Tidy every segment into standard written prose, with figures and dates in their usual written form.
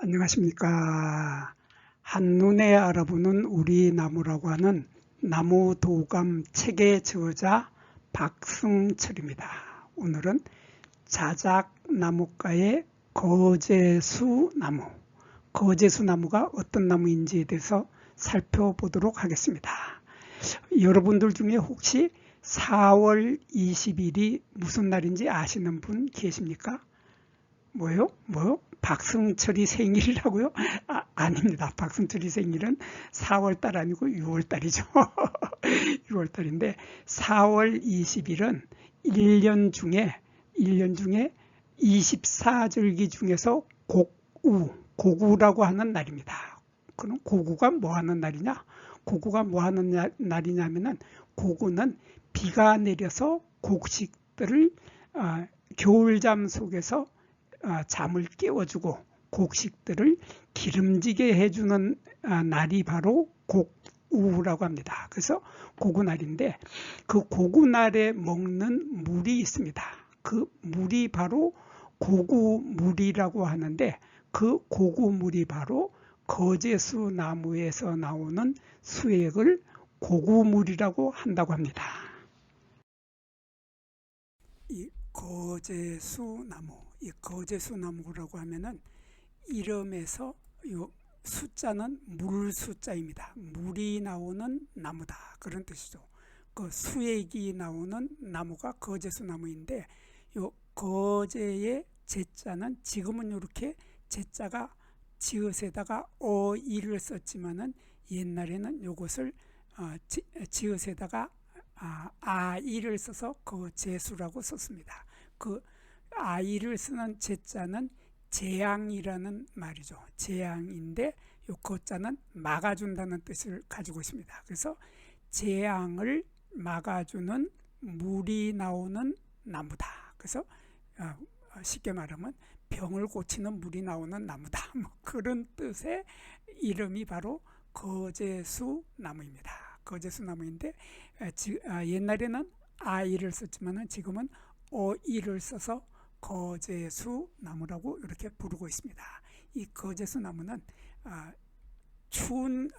안녕하십니까. 한눈에 알아보는 우리 나무라고 하는 나무도감 책의 저자 박승철입니다. 오늘은 자작나무과의 거제수나무, 거제수나무가 어떤 나무인지에 대해서 살펴보도록 하겠습니다. 여러분들 중에 혹시 4월 20일이 무슨 날인지 아시는 분 계십니까? 뭐요? 박승철이 생일이라고요? 아닙니다. 박승철이 생일은 4월달 아니고 6월달이죠. 6월달인데 4월 20일은 1년 중에 24절기 중에서 고구라고 하는 날입니다. 그럼 고구가 뭐 하는 날이냐? 고구가 뭐 하는 날이냐면은 고구는 비가 내려서 곡식들을 겨울잠 속에서 잠을 깨워주고 곡식들을 기름지게 해주는 날이 바로 곡우라고 합니다. 그래서 고구날인데 그 고구날에 먹는 물이 있습니다. 그 물이 바로 고구물이라고 하는데 그 고구물이 바로 거제수 나무에서 나오는 수액을 고구물이라고 한다고 합니다. 이 거제수나무, 이 거제수나무라고 하면은 이름에서 이 숫자는 물 숫자입니다. 물이 나오는 나무다 그런 뜻이죠. 그 수액이 나오는 나무가 거제수나무인데 요 거제의 제자는 지금은 이렇게 제자가 지읒에다가 어이를 썼지만은 옛날에는 요것을 지읒에다가 아이를 써서 거제수라고 썼습니다. 그 아이를 쓰는 제자는 재앙이라는 말이죠. 재앙인데 요 거자는 막아준다는 뜻을 가지고 있습니다. 그래서 재앙을 막아주는 물이 나오는 나무다. 그래서 쉽게 말하면 병을 고치는 물이 나오는 나무다. 뭐 그런 뜻의 이름이 바로 거제수 나무입니다. 거제수 나무인데 옛날에는 아이를 썼지만 지금은 어이를 써서 거제수 나무라고 이렇게 부르고 있습니다. 이 거제수 나무는 추운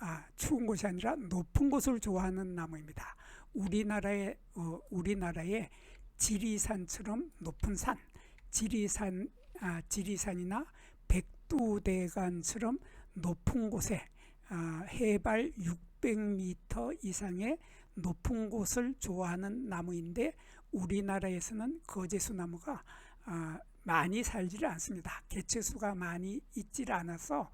곳이 아니라 높은 곳을 좋아하는 나무입니다. 우리나라의 지리산처럼 높은 산, 지리산이나 백두대간처럼 높은 곳에 해발 600m 이상의 높은 곳을 좋아하는 나무인데 우리나라에서는 거제수 나무가 많이 살지를 않습니다. 개체수가 많이 있지를 않아서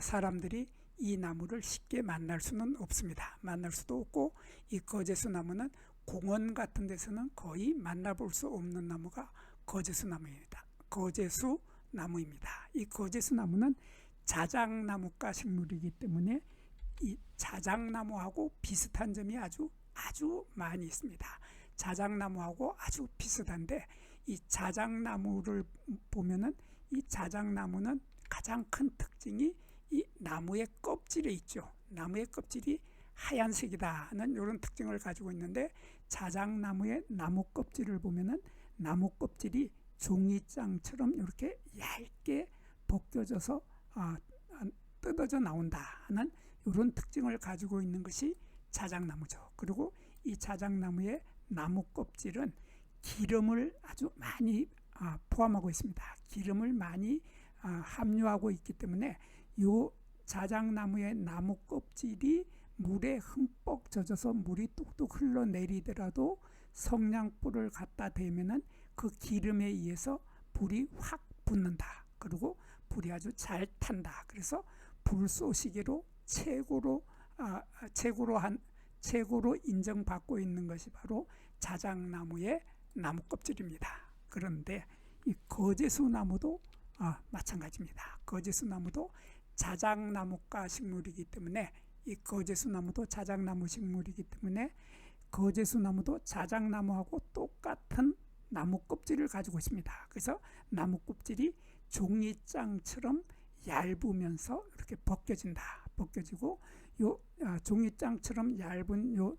사람들이 이 나무를 쉽게 만날 수는 없습니다. 만날 수도 없고 이 거제수 나무는 공원 같은 데서는 거의 만나볼 수 없는 나무가 거제수 나무입니다. 거제수 나무입니다. 이 거제수 나무는 자작나무과 식물이기 때문에 이 자작나무하고 비슷한 점이 아주 많이 있습니다. 자작나무하고 아주 비슷한데 이 자작나무를 보면은 이 자작나무는 가장 큰 특징이 이 나무의 껍질에 있죠. 나무의 껍질이 하얀색이다는 이런 특징을 가지고 있는데 자작나무의 나무 껍질을 보면은 나무 껍질이 종이장처럼 이렇게 얇게 벗겨져서 뜯어져 나온다 하는 이런 특징을 가지고 있는 것이 자작나무죠. 그리고 이 자작나무의 나무 껍질은 기름을 아주 많이 포함하고 있습니다. 기름을 많이 함유하고 있기 때문에 이 자작나무의 나무 껍질이 물에 흠뻑 젖어서 물이 뚝뚝 흘러내리더라도 성냥불을 갖다 대면은 그 기름에 의해서 불이 확 붙는다. 그리고 불이 아주 잘 탄다. 그래서 불쏘시개로 최고로 인정받고 있는 것이 바로 자작나무의 나무 껍질입니다. 그런데 이 거제수나무도 마찬가지입니다. 거제수나무도 자작나무과 식물이기 때문에 이 거제수나무도 자작나무 식물이기 때문에 거제수나무도 자작나무하고 똑같은 나무 껍질을 가지고 있습니다. 그래서 나무 껍질이 종이장처럼 얇으면서 이렇게 벗겨지고 요 종이장처럼 얇은 요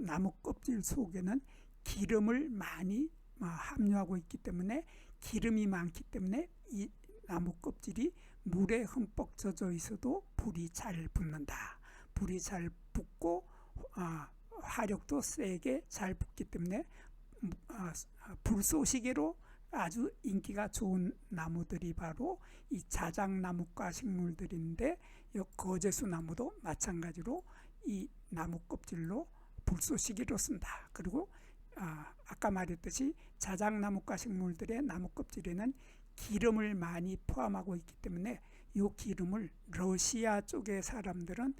나무 껍질 속에는 기름을 많이 함유하고 있기 때문에 기름이 많기 때문에 이 나무 껍질이 물에 흠뻑 젖어 있어도 불이 잘 붙는다. 불이 잘 붙고 화력도 세게 잘 붙기 때문에 불쏘시개로 아주 인기가 좋은 나무들이 바로 이 자작나무과 식물들인데, 이 거제수 나무도 마찬가지로 이 나무 껍질로 불쏘시개로 쓴다. 그리고 아까 말했듯이 자작나무과 식물들의 나무 껍질에는 기름을 많이 포함하고 있기 때문에 이 기름을 러시아 사람들은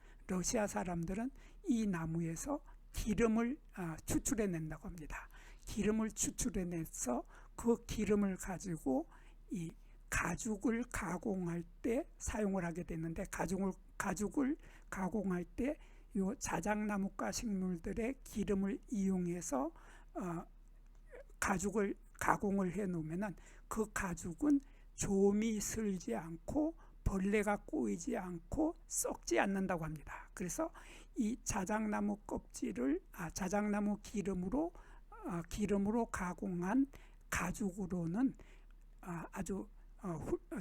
이 나무에서 기름을 추출해낸다고 합니다. 기름을 추출해내서 그 기름을 가지고 이 가죽을 가공할 때 사용을 하게 되는데, 가죽을 가공할 때 이 자작나무과 식물들의 기름을 이용해서 가죽을 가공을 해 놓으면은 그 가죽은 좀이 슬지 않고 벌레가 꼬이지 않고 썩지 않는다고 합니다. 그래서 이 자작나무 껍질을 자작나무 기름으로 가공한 가죽으로는 아주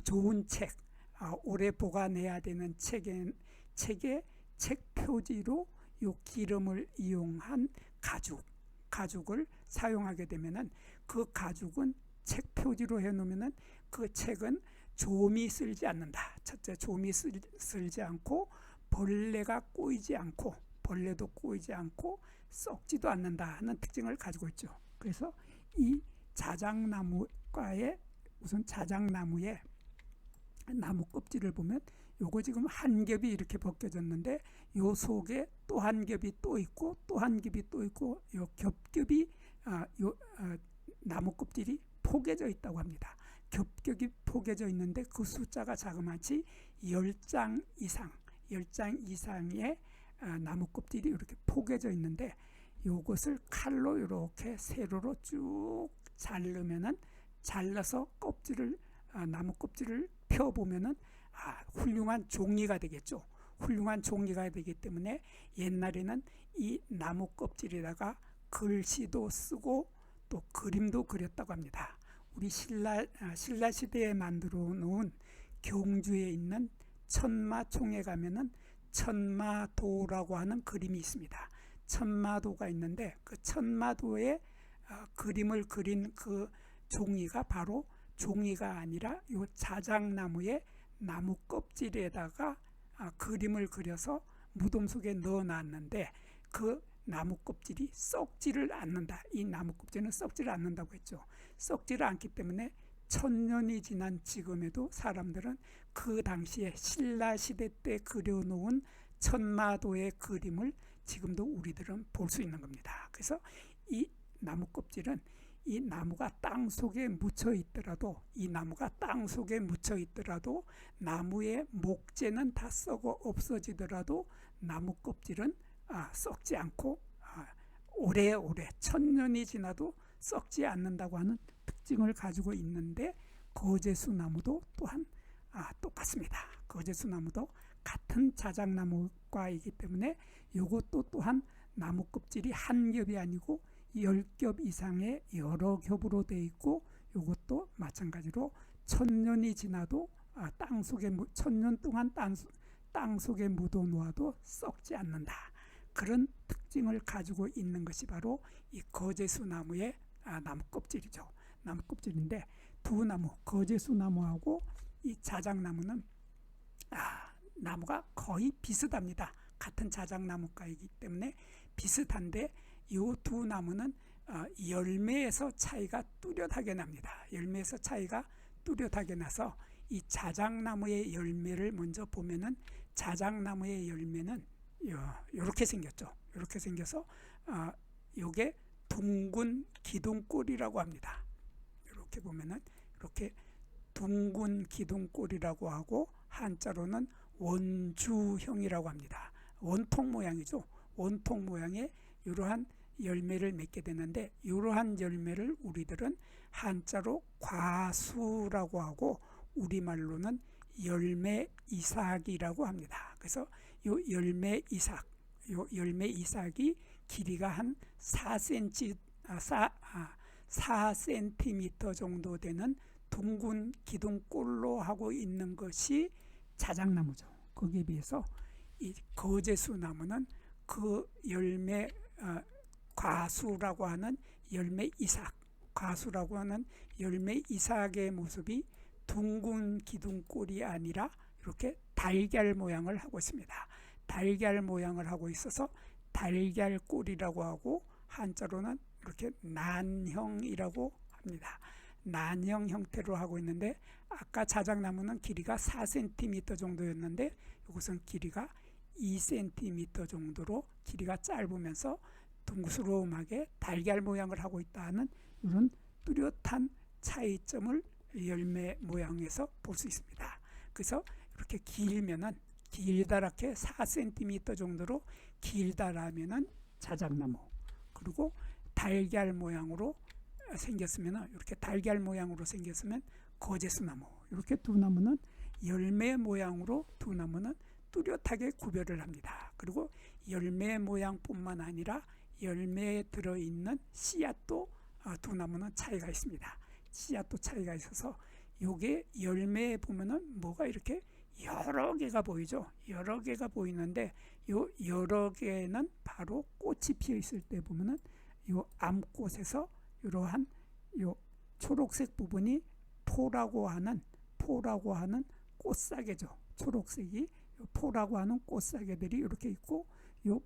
좋은 책, 오래 보관해야 되는 책의 책 표지로 이 기름을 이용한 가죽을 사용하게 되면은 그 가죽은 책 표지로 해놓으면은 그 책은 좀이 쓸지 않는다. 첫째, 좀이 쓸지 않고 벌레도 꼬이지 않고 썩지도 않는다 하는 특징을 가지고 있죠. 그래서 이 자작나무과의 우선 자작나무의 나무 껍질을 보면 요거 지금 한 겹이 이렇게 벗겨졌는데 요 속에 또 한 겹이 또 있고 또 한 겹이 또 있고 요 겹겹이 나무 껍질이 포개져 있다고 합니다. 겹겹이 포개져 있는데 그 숫자가 자그마치 10장 이상의 나무 껍질이 이렇게 포개져 있는데, 요것을 칼로 이렇게 세로로 쭉 잘라서 나무 껍질을 펴보면은 훌륭한 종이가 되겠죠. 훌륭한 종이가 되기 때문에 옛날에는 이 나무 껍질에다가 글씨도 쓰고 또 그림도 그렸다고 합니다. 우리 신라 시대에 만들어 놓은 경주에 있는 천마총에 가면은 천마도라고 하는 그림이 있습니다. 천마도가 있는데 그 천마도에 그림을 그린 그 종이가 바로 종이가 아니라 이 자작나무의 나무 껍질에다가 그림을 그려서 무덤 속에 넣어놨는데 그 나무 껍질이 썩지를 않는다. 이 나무 껍질은 썩지를 않는다고 했죠. 썩지를 않기 때문에 1000년이 지난 지금에도 사람들은 그 당시에 신라시대 때 그려놓은 천마도의 그림을 지금도 우리들은 볼 수 있는 겁니다. 그래서 이 나무 껍질은 이 나무가 땅 속에 묻혀 있더라도 나무의 목재는 다 썩어 없어지더라도 나무 껍질은 썩지 않고 오래오래 1000년이 지나도 썩지 않는다고 하는 특징을 가지고 있는데, 거제수 나무도 또한 똑같습니다. 거제수 나무도 같은 자작나무과이기 때문에 이것도 또한 나무 껍질이 한 겹이 아니고 10겹 이상의 여러 겹으로 되어 있고, 이것도 마찬가지로 1000년이 지나도 땅 속에 1000년 동안 땅 속에 묻어 놓아도 썩지 않는다. 그런 특징을 가지고 있는 것이 바로 이 거제수 나무의 나무 껍질이죠. 나무 껍질인데 두 나무, 거제수 나무하고 이 자작나무는 나무가 거의 비슷합니다. 같은 자작나무과이기 때문에 비슷한데 이 두 나무는 열매에서 차이가 뚜렷하게 납니다. 열매에서 차이가 뚜렷하게 나서 이 자작나무의 열매를 먼저 보면은 자작나무의 열매는 이렇게 생겼죠. 이렇게 생겨서 이게 둥근 기둥꼴이라고 합니다. 이렇게 보면은 이렇게 둥근 기둥꼴이라고 하고 한자로는 원주형이라고 합니다. 원통 모양이죠. 원통 모양의 이러한 열매를 맺게 되는데, 이러한 열매를 우리들은 한자로 과수라고 하고 우리말로는 열매이삭이라고 합니다. 그래서 이 열매이삭이 길이가 한 4cm 정도 되는 둥근 기둥꼴로 하고 있는 것이 자작나무죠. 거기에 비해서 이 거제수나무는 그 열매 과수라고 하는 열매 이삭, 과수라고 하는 열매 이삭의 모습이 둥근 기둥꼴이 아니라 이렇게 달걀 모양을 하고 있습니다. 달걀 모양을 하고 있어서 달걀꼴이라고 하고, 한자로는 이렇게 난형이라고 합니다. 난형 형태로 하고 있는데, 아까 자작나무는 길이가 4cm 정도였는데 이것은 길이가 2cm 정도로 길이가 짧으면서 둥그스름하게 달걀 모양을 하고 있다는 이런 뚜렷한 차이점을 열매 모양에서 볼 수 있습니다. 그래서 이렇게 길면은, 길다랗게 4cm 정도로 길다라면은 자작나무, 그리고 달걀 모양으로 생겼으면, 이렇게 달걀 모양으로 생겼으면 거제수나무. 이렇게 두 나무는 열매 모양으로 두 나무는 뚜렷하게 구별을 합니다. 그리고 열매 모양뿐만 아니라 열매에 들어있는 씨앗도 두 나무는 차이가 있습니다. 씨앗도 차이가 있어서 요게 열매에 보면은 뭐가 이렇게 여러 개가 보이죠. 여러 개가 보이는데 요 여러 개는 바로 꽃이 피어 있을 때 보면은 요 암꽃에서 이러한 요 초록색 부분이 포라고 하는 꽃사계죠. 초록색이 포라고 하는 꽃사계들이 이렇게 있고, 요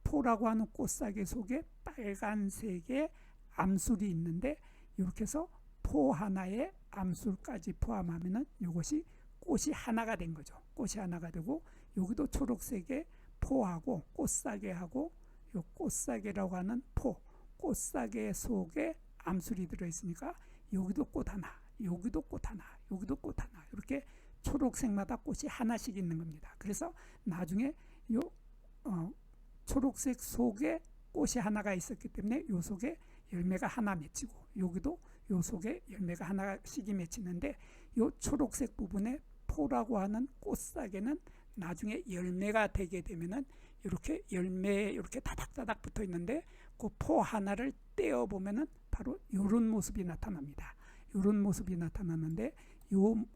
포라고 하는 꽃사계 속에 빨간색의 암술이 있는데, 이렇게 해서 포 하나에 암술까지 포함하면은 이것이 꽃이 하나가 된 거죠. 꽃이 하나가 되고, 여기도 초록색의 포하고 꽃사계하고 요 꽃사계라고 하는 포, 꽃사계 속에 암술이 들어있으니까 여기도 꽃 하나, 여기도 꽃 하나, 여기도 꽃 하나, 이렇게 초록색마다 꽃이 하나씩 있는 겁니다. 그래서 나중에 요 초록색 속에 꽃이 하나가 있었기 때문에 요 속에 열매가 하나 맺히고, 여기도 요 속에 열매가 하나씩이 맺히는데, 요 초록색 부분에 포라고 하는 꽃사계는 나중에 열매가 되게 되면은 이렇게 열매에 이렇게 다닥다닥 붙어 있는데, 그 포 하나를 떼어 보면은 바로 이런 모습이 나타납니다. 이런 모습이 나타나는데,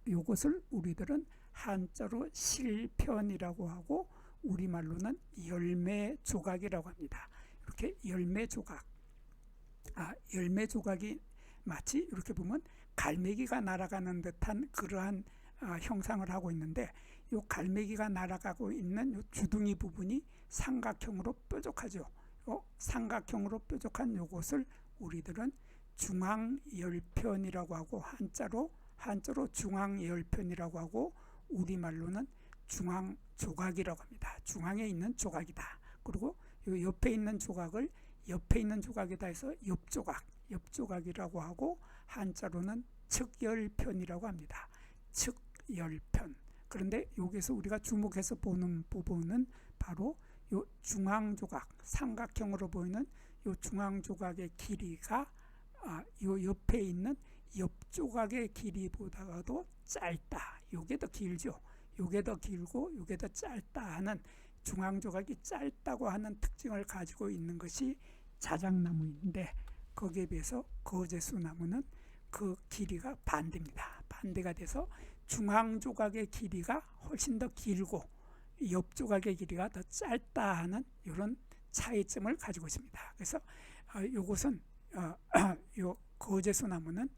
요것을 우리들은 한자로 실편이라고 하고 우리말로는 열매 조각이라고 합니다. 이렇게 열매 조각, 열매 조각이 마치 이렇게 보면 갈매기가 날아가는 듯한 그러한 형상을 하고 있는데, 요 갈매기가 날아가고 있는 요 주둥이 부분이 삼각형으로 뾰족하죠. 삼각형으로 뾰족한 요것을 우리들은 중앙열편이라고 하고, 한자로 중앙열편이라고 하고 우리말로는 중앙조각이라고 합니다. 중앙에 있는 조각이다. 그리고 요 옆에 있는 조각을 옆에 있는 조각이다 해서 옆조각이라고 하고, 한자로는 측열편이라고 합니다. 측열편. 그런데 여기서 우리가 주목해서 보는 부분은 바로 요 중앙조각, 삼각형으로 보이는 요 중앙조각의 길이가 요 옆에 있는 옆조각의 길이보다도 짧다. 요게 더 길죠. 요게 더 길고 요게 더 짧다 하는, 중앙조각이 짧다고 하는 특징을 가지고 있는 것이 자작나무인데, 거기에 비해서 거제수나무는 그 길이가 반대입니다. 반대가 돼서 중앙조각의 길이가 훨씬 더 길고 옆조각의 길이가 더 짧다 하는 이런 차이점을 가지고 있습니다. 그래서 이것은 요 거제수나무는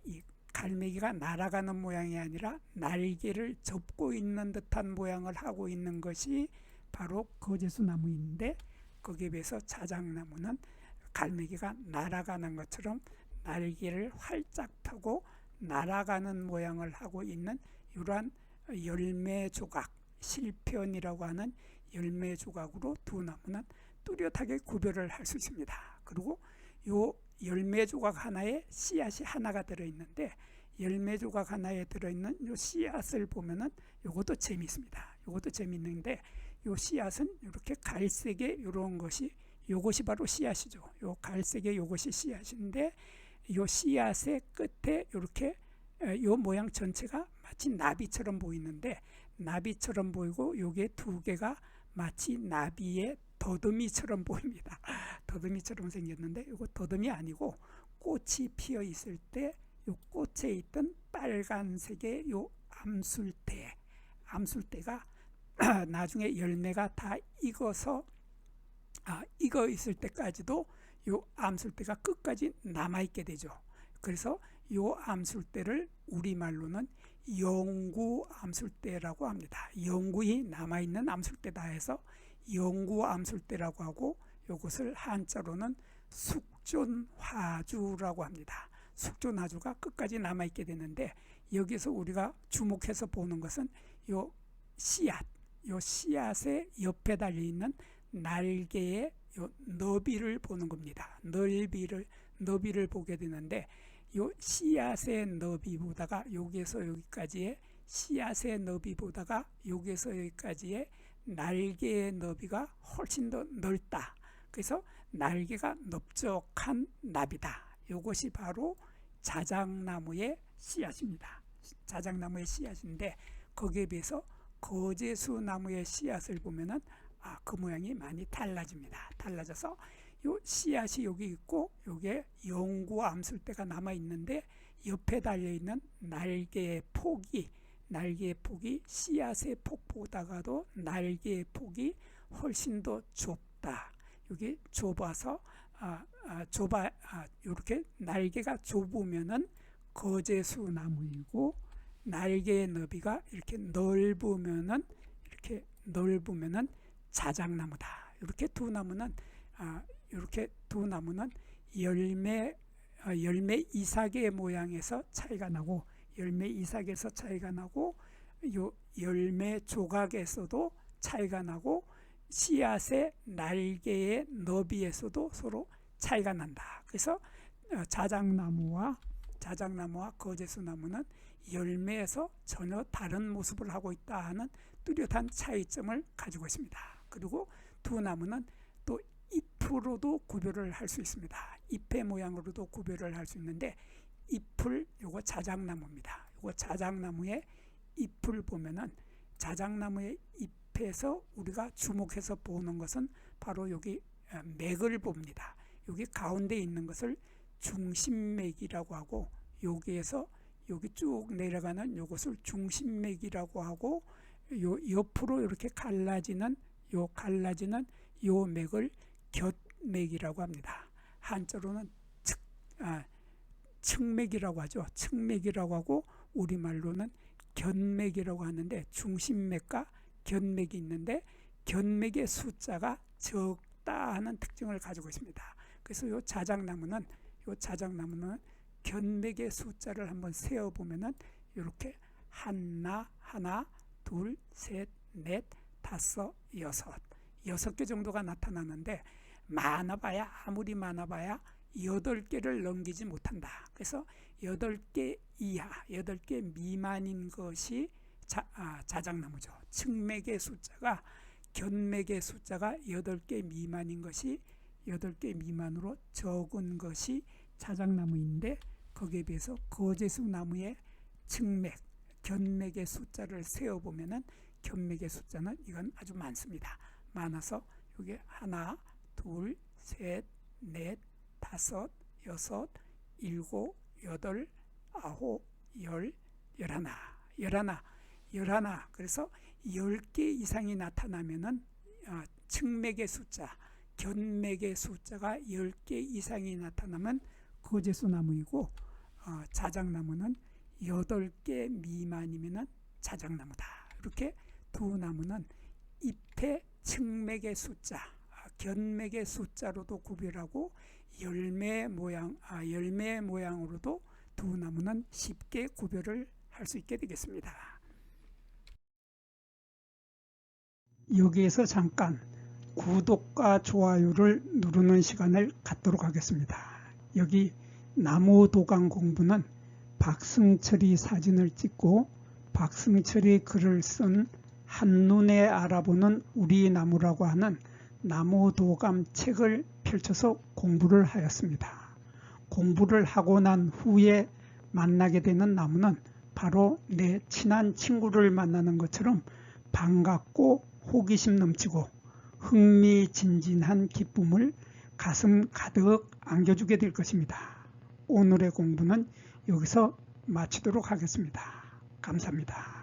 이 갈매기가 날아가는 모양이 아니라 날개를 접고 있는 듯한 모양을 하고 있는 것이 바로 거제수나무인데, 거기에 비해서 자작나무는 갈매기가 날아가는 것처럼 날개를 활짝 펴고 날아가는 모양을 하고 있는 이러한 열매 조각, 실편이라고 하는 열매 조각으로 두 나무는 뚜렷하게 구별을 할 수 있습니다. 그리고 요 열매 조각 하나에 씨앗이 하나가 들어있는데, 열매 조각 하나에 들어있는 요 씨앗을 보면은 요것도 재미있습니다. 요것도 재미있는데, 요 씨앗은 이렇게 갈색의 이런 것이, 요것이 바로 씨앗이죠. 요 갈색의 요것이 씨앗인데, 요 씨앗의 끝에 이렇게 요 모양 전체가 마치 나비처럼 보이는데, 나비처럼 보이고 요게 두 개가 마치 나비의 더듬이처럼 보입니다. 더듬이처럼 생겼는데 이거 더듬이 아니고 꽃이 피어 있을 때 요 꽃에 있던 빨간색의 요 암술대가 나중에 열매가 다 익어서 익어 있을 때까지도 요 암술대가 끝까지 남아 있게 되죠. 그래서 요 암술대를 우리말로는 영구 암술대라고 합니다. 영구히 남아 있는 암술대다 해서 영구 암술대라고 하고, 요것을 한자로는 숙존화주라고 합니다. 숙존화주가 끝까지 남아 있게 되는데, 여기서 우리가 주목해서 보는 것은 요 씨앗의 옆에 달려 있는 날개의 요 너비를 보는 겁니다. 너비를 보게 되는데, 요 씨앗의 너비보다가 여기에서 여기까지의 씨앗의 너비보다가 여기에서 여기까지의 날개의 너비가 훨씬 더 넓다. 그래서 날개가 넓적한 나비다. 이것이 바로 자작나무의 씨앗입니다. 자작나무의 씨앗인데, 거기에 비해서 거제수나무의 씨앗을 보면은 그 모양이 많이 달라집니다. 달라져서 요 씨앗이 여기 있고, 요게 영구 암술대가 남아 있는데, 옆에 달려 있는 날개의 폭이 씨앗의 폭보다가도 날개의 폭이 훨씬 더 좁다. 여기 좁아서 이렇게 날개가 좁으면은 거제수나무이고, 날개의 너비가 이렇게 넓으면은 자작나무다. 이렇게 두 나무는 열매 이삭의 모양에서 차이가 나고, 요 열매 조각에서도 차이가 나고, 씨앗의 날개의 너비에서도 서로 차이가 난다. 그래서 자작나무와 거제수나무는 열매에서 전혀 다른 모습을 하고 있다 하는 뚜렷한 차이점을 가지고 있습니다. 그리고 두 나무는 또 잎으로도 구별을 할 수 있습니다. 잎의 모양으로도 구별을 할 수 있는데, 잎을 요거 자작나무입니다. 요거 자작나무의 잎을 보면은, 자작나무의 잎에서 우리가 주목해서 보는 것은 바로 여기 맥을 봅니다. 여기 가운데 있는 것을 중심맥이라고 하고, 여기에서 여기 쭉 내려가는 요것을 중심맥이라고 하고, 요 옆으로 이렇게 갈라지는 요 맥을 곁맥이라고 합니다. 한자로는 측맥이라고 하죠. 측맥이라고 하고, 우리말로는 견맥이라고 하는데, 중심맥과 견맥이 있는데, 견맥의 숫자가 적다 하는 특징을 가지고 있습니다. 그래서 요 자작나무는 견맥의 숫자를 한번 세어보면은 이렇게 하나, 둘, 셋, 넷, 다섯, 여섯 개 정도가 나타나는데, 아무리 많아봐야 8개를 넘기지 못한다. 그래서 8개 이하, 8개 미만인 것이 자작나무죠. 측맥의 숫자가, 견맥의 숫자가 8개 미만인 것이, 8개 미만으로 적은 것이 자작나무인데, 거기에 비해서 거제수나무의 측맥, 견맥의 숫자를 세어보면은, 견맥의 숫자는 이건 아주 많습니다. 많아서 여기 하나, 둘, 셋, 넷, 다섯, 여섯, 일곱, 여덟, 아홉, 열, 열하나. 그래서 10개 이상이 나타나면은 측맥의 숫자, 견맥의 숫자가 10개 이상이 나타나면 거제수나무이고, 자작나무는 8개 미만이면은 자작나무다. 이렇게 두 나무는 잎의 측맥의 숫자, 견맥의 숫자로도 구별하고, 열매 모양으로도 두 나무는 쉽게 구별을 할 수 있게 되겠습니다. 여기에서 잠깐 구독과 좋아요를 누르는 시간을 갖도록 하겠습니다. 여기 나무도감 공부는 박승철이 사진을 찍고 박승철이 글을 쓴 한눈에 알아보는 우리 나무라고 하는 나무도감 책을 펼쳐서 공부를 하였습니다. 공부를 하고 난 후에 만나게 되는 나무는 바로 내 친한 친구를 만나는 것처럼 반갑고 호기심 넘치고 흥미진진한 기쁨을 가슴 가득 안겨주게 될 것입니다. 오늘의 공부는 여기서 마치도록 하겠습니다. 감사합니다.